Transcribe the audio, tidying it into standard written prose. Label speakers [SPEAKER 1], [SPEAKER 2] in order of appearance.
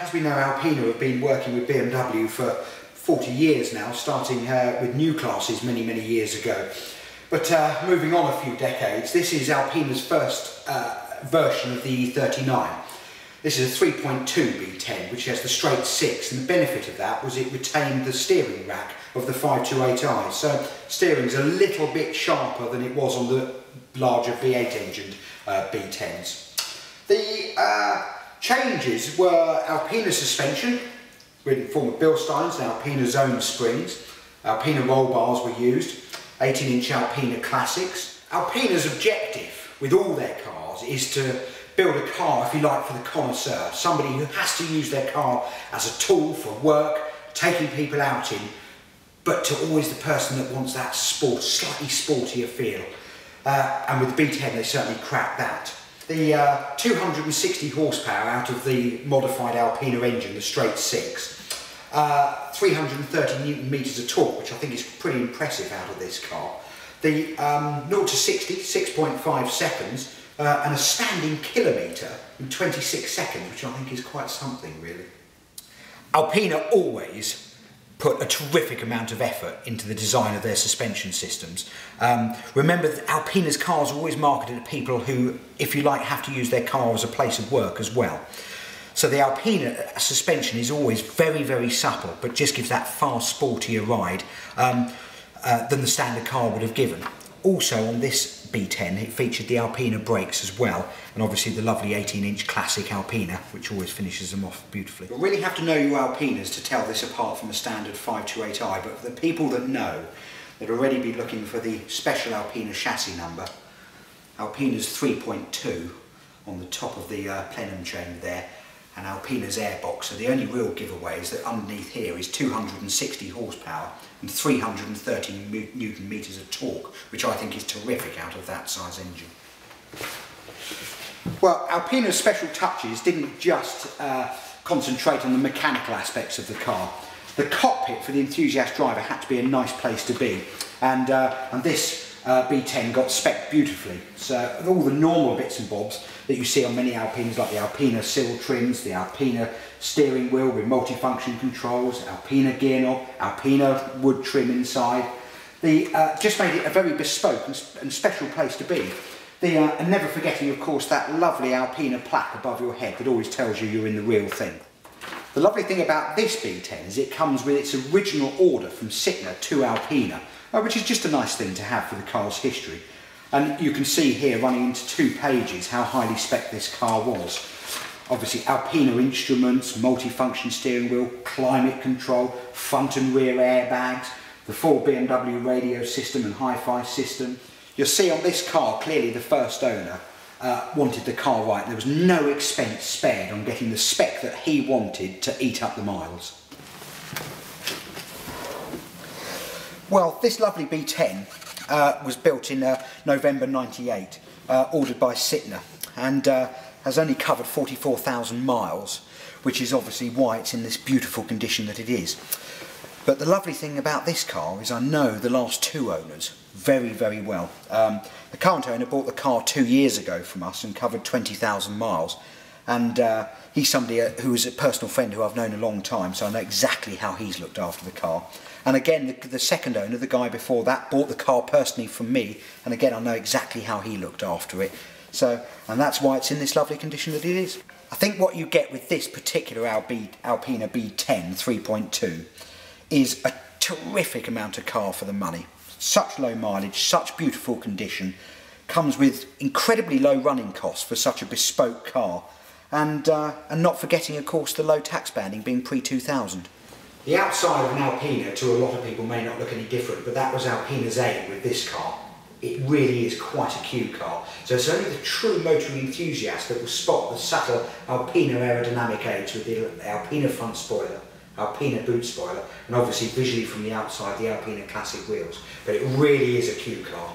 [SPEAKER 1] as we know, Alpina have been working with BMW for 40 years now, starting with new classes many years ago. But moving on a few decades, this is Alpina's first version of the E39. This is a 3.2 B10, which has the straight 6, and the benefit of that was it retained the steering rack of the 528i, so steering's a little bit sharper than it was on the larger V8 engined B10s. The changes were Alpina suspension, in the form of Bilstein's and Alpina's own springs. Alpina roll bars were used, 18-inch Alpina classics. Alpina's objective with all their cars is to build a car, if you like, for the connoisseur, somebody who has to use their car as a tool for work, taking people out in, but to always the person that wants that sport, slightly sportier feel. And with the B10 they certainly cracked that. The 260 horsepower out of the modified Alpina engine, the straight 6, 330 Newton meters of torque, which I think is pretty impressive out of this car. The 0 to 60, 6.5 seconds, and a standing kilometre in 26 seconds, which I think is quite something really. Alpina always put a terrific amount of effort into the design of their suspension systems. Remember that Alpina's cars are always marketed at people who, if you like, have to use their car as a place of work as well. So the Alpina suspension is always very supple, but just gives that far sportier ride than the standard car would have given. Also on this B10 it featured the Alpina brakes as well, and obviously the lovely 18-inch classic Alpina, which always finishes them off beautifully. You really have to know your Alpinas to tell this apart from a standard 528i, but for the people that know, they'd already be looking for the special Alpina chassis number. Alpina's 3.2 on the top of the plenum chain there, and Alpina's airbox. So the only real giveaway is that underneath here is 260 horsepower and 330 Newton meters of torque, which I think is terrific out of that size engine. Well, Alpina's special touches didn't just concentrate on the mechanical aspects of the car. The cockpit for the enthusiast driver had to be a nice place to be, and this B10 got spec'd beautifully. So all the normal bits and bobs that you see on many Alpinas, like the Alpina sill trims, the Alpina steering wheel with multifunction controls, Alpina gear knob, Alpina wood trim inside. Just made it a very bespoke and special place to be. And never forgetting, of course, that lovely Alpina plaque above your head that always tells you you're in the real thing. The lovely thing about this B10 is it comes with its original order from Sytner to Alpina, which is just a nice thing to have for the car's history. And you can see here, running into 2 pages, how highly spec'd this car was. Obviously Alpina instruments, multifunction steering wheel, climate control, front and rear airbags, the full BMW radio system and hi-fi system. You'll see on this car, clearly the first owner wanted the car right. There was no expense spared on getting the spec that he wanted to eat up the miles. Well, this lovely B10 was built in November '98, ordered by Sytner, and has only covered 44,000 miles, which is obviously why it's in this beautiful condition that it is. But the lovely thing about this car is I know the last 2 owners very well. The current owner bought the car 2 years ago from us and covered 20,000 miles, and he's somebody who is a personal friend who I've known a long time, so I know exactly how he's looked after the car. And again, the second owner, the guy before that, bought the car personally from me, and again I know exactly how he looked after it. So, and that's why it's in this lovely condition that it is. I think what you get with this particular Alpina B10 3.2 is a terrific amount of car for the money. Such low mileage, such beautiful condition, comes with incredibly low running costs for such a bespoke car, and not forgetting, of course, the low tax banding being pre-2000. The outside of an Alpina to a lot of people may not look any different, but that was Alpina's aim with this car. It really is quite a cute car. So it's only the true motoring enthusiast that will spot the subtle Alpina aerodynamic aids with the Alpina front spoiler, Alpina boot spoiler, and obviously visually from the outside the Alpina classic wheels. But it really is a cute car.